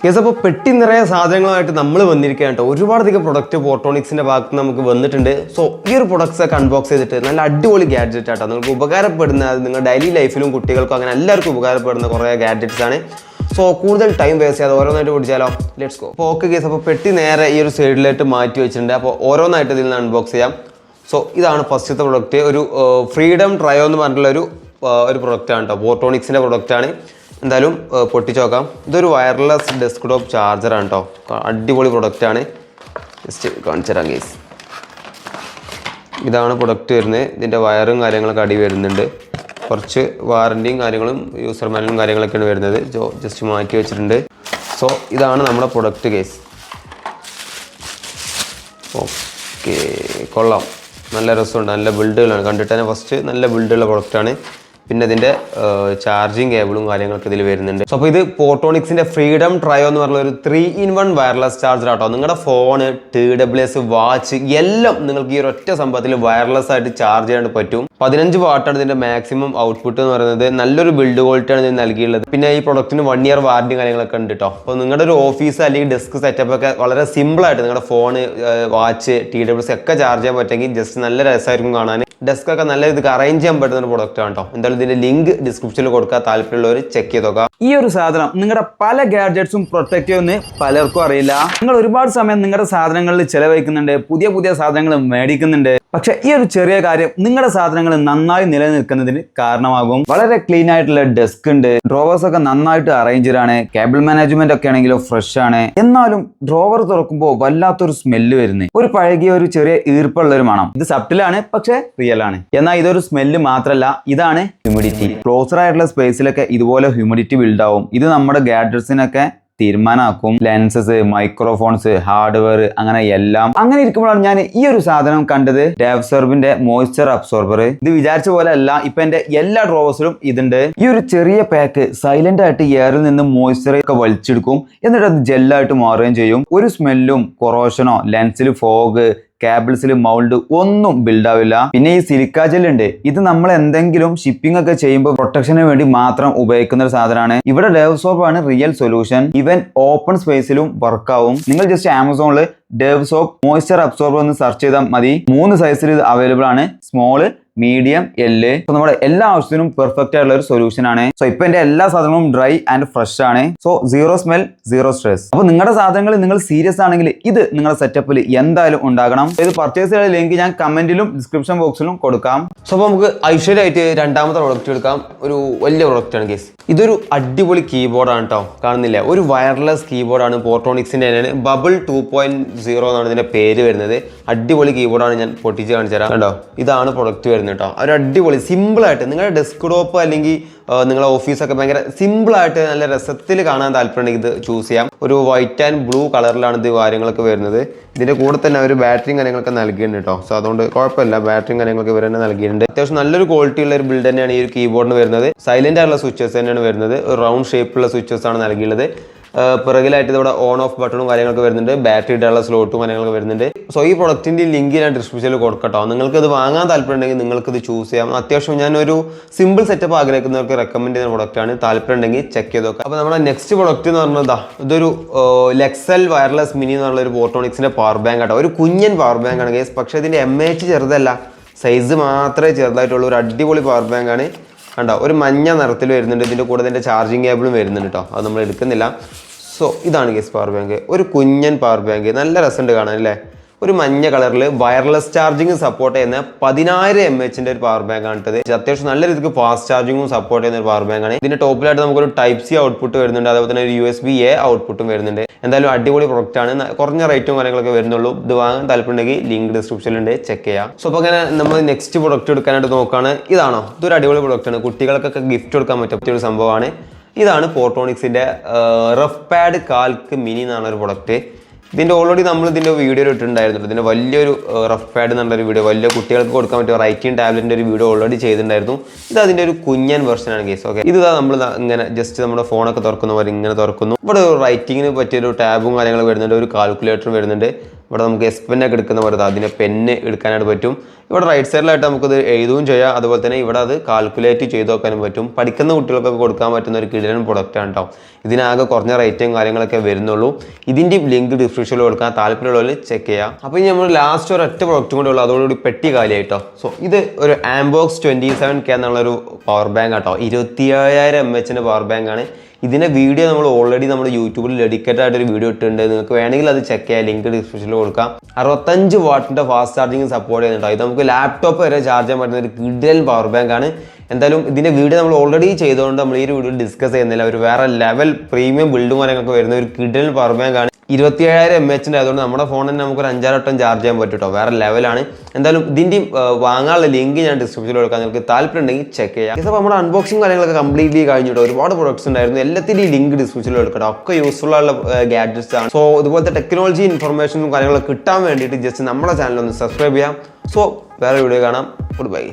Case അപ്പോൾ പെട്ടി നിറയെ സാധനങ്ങളുമായിട്ട് നമ്മൾ വന്നിരിക്കുകയാണ് കേട്ടോ. ഒരുപാടധികം പ്രൊഡക്റ്റ് പോർട്ടോണിക്സിന്റെ ഭാഗത്ത് നമുക്ക് വന്നിട്ടുണ്ട്. സോ ഈ ഒരു പ്രൊഡക്ട്സ് ഒക്കെ അൺബോക്സ് ചെയ്തിട്ട് നല്ല അടിപൊളി ഗാഡ്ജറ്റ് ആട്ടോ, നിങ്ങൾക്ക് ഉപകാരപ്പെടുന്ന, നിങ്ങൾ ഡെയിലി ലൈഫിലും കുട്ടികൾക്കും അങ്ങനെ എല്ലാവർക്കും ഉപകാരപ്പെടുന്ന കുറേ ഗാഡ്ജറ്റ്സ് ആണ്. സോ കൂടുതൽ ടൈം വേസ്റ്റ് ചെയ്യാതെ ഓരോന്നായിട്ട് പിടിച്ചാലോ, ലെറ്റ്സ് ഗോ. അപ്പോൾ ഓക്കെ കേസ്, അപ്പോൾ പെട്ടി നേരെ ഈ ഒരു സൈഡിലായിട്ട് മാറ്റി വെച്ചിട്ടുണ്ട്. അപ്പോൾ ഓരോന്നായിട്ട് ഇതിൽ നിന്ന് അൺബോക്സ് ചെയ്യാം. സോ ഇതാണ് ഫസ്റ്റത്തെ പ്രൊഡക്റ്റ്, ഒരു ഫ്രീഡം ട്രയോ എന്ന് പറഞ്ഞിട്ടുള്ള ഒരു പ്രൊഡക്റ്റാണ് കേട്ടോ, പോർട്ടോണിക്സിൻ്റെ പ്രൊഡക്റ്റാണ്. എന്തായാലും പൊട്ടിച്ച് നോക്കാം. ഇതൊരു വയർലെസ് ഡെസ്ക്ടോപ്പ് ചാർജറാണ് കേട്ടോ, അടിപൊളി പ്രൊഡക്റ്റാണ്. ജസ്റ്റ് കാണിച്ചു തരാം കേസ്. ഇതാണ് പ്രൊഡക്റ്റ് വരുന്നത്. ഇതിൻ്റെ വയറും കാര്യങ്ങളൊക്കെ അടി വരുന്നുണ്ട്. കുറച്ച് വാറൻറ്റിയും കാര്യങ്ങളും യൂസർ മാനുവലും കാര്യങ്ങളൊക്കെയാണ് വരുന്നത്. ജസ്റ്റ് മാറ്റി വെച്ചിട്ടുണ്ട്. സോ ഇതാണ് നമ്മുടെ പ്രൊഡക്റ്റ് കേസ്. ഓക്കെ, കൊള്ളാം, നല്ല രസമുണ്ട്, നല്ല ബിൽഡുകളാണ്. കണ്ടിട്ട് തന്നെ ഫസ്റ്റ് നല്ല ബിൽഡുള്ള പ്രൊഡക്റ്റാണ്. പിന്നെ ഇതിൻ്റെ ചാർജിങ് കേബിളും കാര്യങ്ങളൊക്കെ ഇതിൽ വരുന്നുണ്ട്. സോ അപ്പോൾ ഇത് പോർട്ടോണിക്സിൻ്റെ ഫ്രീഡം ട്രയോ എന്ന് പറഞ്ഞ ഒരു 3-in-1 വയർലെസ് ചാർജർ ആട്ടോ. നിങ്ങളുടെ ഫോണ്, TWS, വാച്ച് എല്ലാം നിങ്ങൾക്ക് ഈ ഒരൊറ്റ സംഭവത്തിൽ വയർലെസ് ആയിട്ട് ചാർജ് ചെയ്യാൻ പറ്റും. 15 വാട്ടാണ് ഇതിൻ്റെ മാക്സിമം ഔട്ട്പുട്ട് എന്ന് പറയുന്നത്. നല്ലൊരു ബിൽഡ് ക്വാളിറ്റിയാണ് ഇതിന് നൽകിയുള്ളത്. പിന്നെ ഈ പ്രൊഡക്റ്റിന് 1 year വാറണ്ടി കാര്യങ്ങളൊക്കെ ഉണ്ട് കേട്ടോ. അപ്പോൾ നിങ്ങളുടെ ഒരു ഓഫീസ് അല്ലെങ്കിൽ ഡെസ്ക് സെറ്റപ്പ് ഒക്കെ വളരെ സിമ്പിളായിട്ട് നിങ്ങളുടെ ഫോണ്, വാച്ച്, TWS ഒക്കെ ചാർജ് ചെയ്യാൻ പറ്റുമെങ്കിൽ ജസ്റ്റ് നല്ല രസമായിരിക്കും കാണാൻ. ഡെസ്ക് ഒക്കെ നല്ല രീതിക്ക് അറേഞ്ച് ചെയ്യാൻ പറ്റുന്ന ഒരു പ്രൊഡക്റ്റ് ആണ് കേട്ടോ. എന്തായാലും ഇതിന്റെ ലിങ്ക് ഡിസ്ക്രിപ്ഷനിൽ കൊടുക്കാൻ താല്പര്യമുള്ളവർ ചെക്ക് ചെയ്ത് നോക്കാം. ഈ ഒരു സാധനം നിങ്ങളുടെ പല ഗാഡ്ജറ്റ്സും പ്രൊട്ടക്ട് ചെയ്യുമെന്ന് പലർക്കും അറിയില്ല. നിങ്ങൾ ഒരുപാട് സമയം നിങ്ങളുടെ സാധനങ്ങളിൽ ചെലവഴിക്കുന്നുണ്ട്, പുതിയ സാധനങ്ങൾ മേടിക്കുന്നുണ്ട്. പക്ഷെ ഈ ഒരു ചെറിയ കാര്യം നിങ്ങളുടെ സാധനങ്ങൾ നന്നായി നിലനിൽക്കുന്നതിന് കാരണമാകും. വളരെ ക്ലീൻ ആയിട്ടുള്ള ഡെസ്ക് ഉണ്ട്, ഡ്രോവേഴ്സ് ഒക്കെ നന്നായിട്ട് അറേഞ്ച്ഡാണ്, കേബിൾ മാനേജ്മെന്റ് ഒക്കെ ആണെങ്കിലും ഫ്രഷ് ആണ്. എന്നാലും ഡ്രോവർ തുറക്കുമ്പോൾ വല്ലാത്തൊരു സ്മെല്ല് വരുന്നത്, ഒരു പഴകിയ ഒരു ചെറിയ ഈർപ്പുള്ള ഒരു മണം. ഇത് സബ്റ്റിലാണ് പക്ഷെ റിയൽ ആണ്. എന്നാൽ ഇതൊരു സ്മെല്ല് മാത്രമല്ല, ഇതാണ് ഹ്യൂമിഡിറ്റി. ക്ലോസർ ആയിട്ടുള്ള സ്പേസിലൊക്കെ ഇതുപോലെ ഹ്യൂമിഡിറ്റി ബിൽഡ് ആവും. ഇത് നമ്മുടെ ഗാഡ്ജറ്റ്സിനൊക്കെ തീരുമാനമാക്കും. ലെൻസസ്, മൈക്രോഫോൺസ്, ഹാർഡ്വെയർ, അങ്ങനെ എല്ലാം. അങ്ങനെ ഇരിക്കുമ്പോഴാണ് ഞാൻ ഈ ഒരു സാധനം കണ്ടത്, ഡേവ്സോർബിന്റെ മോയ്സ്ചർ അബ്സോർബർ. ഇത് വിചാരിച്ച പോലെ അല്ല, ഇപ്പൊ എന്റെ എല്ലാ ഡ്രോവേഴ്സിലും ഇതുണ്ട്. ഈ ഒരു ചെറിയ പാക്ക് സൈലന്റ് ആയിട്ട് എയറിൽ നിന്ന് മോയ്സ്ചർ ഒക്കെ വലിച്ചെടുക്കും, എന്നിട്ട് അത് ജെല്ലായിട്ട് മാറുകയും ചെയ്യും. ഒരു സ്മെല്ലും കൊറോഷനോ ലെൻസിൽ ഫോഗ്, കേബിൾസിൽ മൗൾഡ് ഒന്നും ബിൽഡ് ആവില്ല. പിന്നെ ഈ സിലിക്ക ജെൽ ഉണ്ട്, ഇത് നമ്മൾ എന്തെങ്കിലും ഷിപ്പിംഗ് ഒക്കെ ചെയ്യുമ്പോൾ പ്രൊട്ടക്ഷന് വേണ്ടി മാത്രം ഉപയോഗിക്കുന്ന ഒരു സാധനമാണ്. ഇവിടെ ഡേവ്സോപ്പ് ആണ് റിയൽ സൊല്യൂഷൻ. ഇവൻ ഓപ്പൺ സ്പേസിലും വർക്ക് ആവും. നിങ്ങൾ ജസ്റ്റ് ആമസോണിൽ ഡേവ്സോപ്പ് മോയ്സ്ചർ അബ്സോർബർ ഒന്ന് സെർച്ച് ചെയ്താൽ മതി. 3 സൈസിൽ ഇത് അവൈലബിൾ ആണ്, സ്മോള്, മീഡിയം, എല്. സോ നമ്മുടെ എല്ലാ ആവശ്യത്തിനും പെർഫെക്റ്റ് ആയിട്ടുള്ള ഒരു സൊല്യൂഷൻ ആണ്. സോ ഇപ്പൊ എന്റെ എല്ലാ സാധനങ്ങളും ഡ്രൈ ആൻഡ് ഫ്രഷ് ആണ്. So 0 smell, 0 stress. അപ്പൊ നിങ്ങളുടെ സാധനങ്ങൾ നിങ്ങൾ സീരിയസ് ആണെങ്കിൽ ഇത് നിങ്ങളുടെ സെറ്റപ്പിൽ എന്തായാലും ഉണ്ടാകണം. ഇത് പർച്ചേസ് ചെയ്യുന്ന ലിങ്ക് ഞാൻ കമന്റിലും ഡിസ്ക്രിപ്ഷൻ ബോക്സിലും കൊടുക്കാം. സോ അപ്പോൾ നമുക്ക് ഐശ്വര്യമായിട്ട് രണ്ടാമത്തെ പ്രൊഡക്റ്റ് എടുക്കാം. ഒരു വലിയ പ്രൊഡക്റ്റാണ് കേസ്. ഇതൊരു അടിപൊളി കീബോർഡാണ് കേട്ടോ, കാണുന്നില്ല, ഒരു വയർലെസ് കീബോർഡാണ്. പോർട്ടോണിക്സിന്റെ തന്നെയാണ്. ബബിൾ 2.0 എന്നാണ് ഇതിന്റെ പേര് വരുന്നത്. അടിപൊളി കീബോർഡാണ്. ഞാൻ പൊട്ടിച്ച് കാണിച്ചു തരാം. കണ്ടോ, ഇതാണ് പ്രൊഡക്റ്റ് വരുന്നത് കേട്ടോ. ഒരു അടിപൊളി സിമ്പിളായിട്ട് നിങ്ങളുടെ ഡെസ്ക്ടോപ്പ് അല്ലെങ്കിൽ നിങ്ങളുടെ ഓഫീസൊക്കെ ഭയങ്കര സിമ്പിളായിട്ട് നല്ല രസത്തിൽ കാണാൻ താല്പര്യമുണ്ടെങ്കിൽ ഇത് ചൂസ് ചെയ്യാം. ഒരു വൈറ്റ് ആൻഡ് ബ്ലൂ കളറിലാണ് ഇത് കാര്യങ്ങളൊക്കെ വരുന്നത്. ഇതിന്റെ കൂടെ തന്നെ ഒരു ബാറ്ററിയും കാര്യങ്ങളൊക്കെ നൽകിയിട്ടുണ്ട് കേട്ടോ. സോ അതുകൊണ്ട് കുഴപ്പമില്ല, ബാറ്ററിയും കാര്യങ്ങളൊക്കെ ഇവർ തന്നെ നൽകിയിട്ടുണ്ട്. അത്യാവശ്യം നല്ലൊരു ക്വാളിറ്റി ഉള്ള ഒരു ബിൽഡ് തന്നെയാണ് ഈ ഒരു കീബോർഡിന് വരുന്നത്. സൈലന്റ് ആയിട്ടുള്ള സ്വിച്ചസ് തന്നെയാണ് വരുന്നത്. റൗണ്ട് ഷേപ്പിലുള്ള സ്വിച്ചസ് ആണ് നൽകിയുള്ളത്. പിറകിലായിട്ട് ഇവിടെ ഓൺ ഓഫ് ബട്ടണും കാര്യങ്ങളൊക്കെ വരുന്നുണ്ട്. ബാറ്ററി ഇടാനുള്ള സ്ലോട്ടും കാര്യങ്ങളൊക്കെ വരുന്നുണ്ട്. സോ ഈ പ്രൊഡക്റ്റിന്റെ ലിങ്ക് ഞാൻ ഡിസ്ക്രിപ്ഷനിൽ കൊടുക്കട്ടോ. നിങ്ങൾക്ക് ഇത് വാങ്ങാൻ താല്പര്യമുണ്ടെങ്കിൽ നിങ്ങൾക്ക് ഇത് ചൂസ് ചെയ്യാം. അത്യാവശ്യം ഞാനൊരു സിമ്പിൾ സെറ്റപ്പ് ആഗ്രഹിക്കുന്നവർക്ക് റെക്കമെൻഡ് ചെയ്യുന്ന പ്രൊഡക്റ്റാണ്. താല്പര്യമുണ്ടെങ്കിൽ ചെക്ക് ചെയ്ത് നോക്കാം. അപ്പോൾ നമ്മുടെ നെക്സ്റ്റ് പ്രൊഡക്റ്റ് എന്ന് പറഞ്ഞാൽ ഇതൊരു ലെക്സൽ വയർലെസ് മിനി എന്നുള്ള ഒരു പോർട്ടോണിക്സിന്റെ പവർ ബാങ്ക് ആട്ടോ. ഒരു കുഞ്ഞൻ പവർ ബാങ്ക് ആണ് കേസ്. പക്ഷേ ഇതിന്റെ MAH ചെറുതല്ല, സൈസ് മാത്രമേ ചെറുതായിട്ടുള്ള ഒരു അടിപൊളി പവർ ബാങ്ക് ആണ്. കണ്ടോ, ഒരു മഞ്ഞ നിറത്തിൽ വരുന്നുണ്ട്. ഇതിൻ്റെ കൂടെ ഇതിൻ്റെ ചാർജിങ് കേബിളും വരുന്നുണ്ട് കേട്ടോ. അത് നമ്മൾ എടുക്കുന്നില്ല. സോ ഇതാണ് കേസ് പവർ ബാങ്ക്, ഒരു കുഞ്ഞൻ പവർ ബാങ്ക്. നല്ല രസമുണ്ട് കാണാൻ അല്ലേ. ഒരു മഞ്ഞ കളറിൽ വയർലെസ് ചാർജിങ് സപ്പോർട്ട് ചെയ്യുന്ന 10,000 mAh ഒരു പവർ ബാങ്ക് ആണ് ഇട്ടത്. അത്യാവശ്യം നല്ല രീതിക്ക് ഫാസ്റ്റ് ചാർജിങ്ങും സപ്പോർട്ട് ചെയ്യുന്ന ഒരു പവർ ബാങ്ക് ആണ്. ഇതിന്റെ ടോപ്പിലായിട്ട് നമുക്കൊരു Type-C ഔട്ട്പുട്ട് വരുന്നുണ്ട്, അതുപോലെ തന്നെ ഒരു USB-A ഔട്ട്പുട്ടും വരുന്നുണ്ട്. എന്തായാലും അടിപൊളി പ്രൊഡക്റ്റ് ആണ്. കുറഞ്ഞ റേറ്റും കാര്യങ്ങളൊക്കെ വരുന്നുള്ളൂ. ഇത് വാങ്ങാൻ താല്പര്യമുണ്ടെങ്കിൽ ലിങ്ക് ഡിസ്ക്രിപ്ഷനിലുണ്ട്, ചെക്ക് ചെയ്യാം. സോ അപ്പോൾ അങ്ങനെ നമ്മൾ നെക്സ്റ്റ് പ്രൊഡക്റ്റ് എടുക്കാനായിട്ട് നോക്കുകയാണ്. ഇതാണോ, ഇതൊരു അടിപൊളി പ്രൊഡക്റ്റ് ആണ്. കുട്ടികൾക്കൊക്കെ ഗിഫ്റ്റ് കൊടുക്കാൻ പറ്റിയ ഒരു സംഭവമാണ്. ഇതാണ് പോർട്ടോണിക്സിന്റെ റഫ് പാഡ് കാൽക്ക് മിനി എന്നാണ് ഒരു പ്രൊഡക്റ്റ്. ഇതിൻ്റെ ഓൾറെഡി നമ്മൾ ഇതിൻ്റെ വീഡിയോ ഇട്ടിട്ടുണ്ടായിരുന്നു. ഇതിൻ്റെ വലിയൊരു റഫ് പാഡ് എന്നുള്ളൊരു വീഡിയോ, വലിയ കുട്ടികൾക്ക് കൊടുക്കാൻ പറ്റിയ റൈറ്റിംഗ് ടാബ്ലറ്റിൻ്റെ ഒരു വീഡിയോ ഓൾറെഡി ചെയ്തിട്ടുണ്ടായിരുന്നു. ഇത് അതിൻ്റെ ഒരു കുഞ്ഞൻ വെർഷനാണ് കേസ്. ഓക്കെ, ഇത് നമ്മൾ ഇങ്ങനെ ജസ്റ്റ് നമ്മുടെ ഫോണൊക്കെ തുറക്കുന്ന പോലെ ഇങ്ങനെ തുറക്കുന്നു. ഇവിടെ റൈറ്റിങ്ങിന് പറ്റിയൊരു ടാബും കാര്യങ്ങളും വരുന്നുണ്ട്, ഒരു കാൽക്കുലേറ്ററും വരുന്നുണ്ട്. ഇവിടെ നമുക്ക് എസ് പെന്നൊക്കെ എടുക്കുന്ന പോലെ അതിനെ പെന്ന് എടുക്കാനായിട്ട് പറ്റും. ഇവിടെ റൈറ്റ് സൈഡിലായിട്ട് നമുക്കത് എഴുതുകയും ചെയ്യാം. അതുപോലെ തന്നെ ഇവിടെ അത് കാൽക്കുലേറ്റ് ചെയ്ത് നോക്കാനും പറ്റും. പഠിക്കുന്ന കുട്ടികൾക്കൊക്കെ കൊടുക്കാൻ പറ്റുന്ന ഒരു കിടിലൻ പ്രൊഡക്റ്റാണ് കേട്ടോ. ഇതിനാകെ കുറഞ്ഞ റേറ്റും കാര്യങ്ങളൊക്കെ വരുന്നുള്ളൂ. ഇതിൻ്റെ ലിങ്ക് ഡിസ്ക്രിപ്ഷനിൽ കൊടുക്കാൻ താല്പര്യമുള്ളവർ ചെക്ക് ചെയ്യാം. അപ്പോൾ ഇനി നമ്മൾ ലാസ്റ്റ് ഒരൊറ്റ പ്രൊഡക്റ്റ് കൂടെ ഉള്ളൂ, അതോടുകൂടി പെട്ടി കാലിയായിട്ടോ. സോ ഇത് ഒരു ആംബോക്സ് 27K എന്നുള്ളൊരു പവർ ബാങ്ക് ആട്ടോ. 27,000 mAh പവർ ബാങ്ക് ആണ്. ഇതിൻ്റെ വീഡിയോ നമ്മൾ ഓൾറെഡി നമ്മുടെ യൂട്യൂബിൽ ഡെഡിക്കേറ്റഡ് ആയിട്ടൊരു വീഡിയോ ഇട്ടിട്ടുണ്ട്. നിങ്ങൾക്ക് വേണമെങ്കിൽ അത് ചെക്ക് ചെയ്യാം, ലിങ്ക് ഡിസ്ക്രിപ്ഷനിൽ കൊടുക്കാം. 65 വാട്ടിൻ്റെ ഫാസ്റ്റ് ചാർജിങ് സപ്പോർട്ട് ചെയ്യുന്നുണ്ടോ. ഇത് നമുക്ക് ലാപ്ടോപ്പ് വരെ ചാർജ് ചെയ്യാൻ പറ്റുന്ന ഒരു കിടിലൻ പവർ ബാങ്ക് ആണ്. എന്തായാലും ഇതിൻ്റെ വീഡിയോ നമ്മൾ ഓൾറെഡി ചെയ്തുകൊണ്ട് നമ്മൾ ഈ ഒരു വീഡിയോ ഡിസ്കസ് ചെയ്യുന്നില്ല. ഒരു വേറെ ലെവൽ പ്രീമിയം ബിൽഡും കാര്യങ്ങളൊക്കെ വരുന്ന ഒരു കിടിലൻ പവർ ബാങ്ക് ആണ്. 27,000 mAh ആയതുകൊണ്ട് നമ്മുടെ ഫോണിൽ തന്നെ നമുക്കൊരു 5-6 വട്ടം ചാർജ് ചെയ്യാൻ പറ്റും കേട്ടോ. വേറെ ലെവലാണ്. എന്തായാലും ഇതിൻ്റെ വാങ്ങാനുള്ള ലിങ്ക് ഞാൻ ഡിസ്ക്രിപ്ഷനിൽ കൊടുക്കാൻ, നിങ്ങൾക്ക് താല്പര്യം ഉണ്ടെങ്കിൽ ചെക്ക് ചെയ്യാം. അപ്പോൾ നമ്മുടെ അൺബോക്സിങ് കാര്യങ്ങളൊക്കെ കംപ്ലീറ്റ്ലി കഴിഞ്ഞിട്ട് ഒരുപാട് പ്രൊഡക്ട്സ് ഉണ്ടായിരുന്നു. എല്ലാത്തിൻ്റെയും ലിങ്ക് ഡിസ്ക്രിപ്ഷനിൽ കൊടുക്കട്ടെ. ഒക്കെ യൂസ്ഫുൾ ആയുള്ള ഗാഡ്ജറ്റ്സ് ആണ്. സോ ഇതുപോലത്തെ ടെക്നോളജി ഇൻഫർമേഷനും കാര്യങ്ങളൊക്കെ കിട്ടാൻ വേണ്ടിയിട്ട് ജസ്റ്റ് നമ്മുടെ ചാനൽ ഒന്ന് സബ്സ്ക്രൈബ് ചെയ്യാം. സോ വേറെ വീഡിയോ കാണാം. Good bye.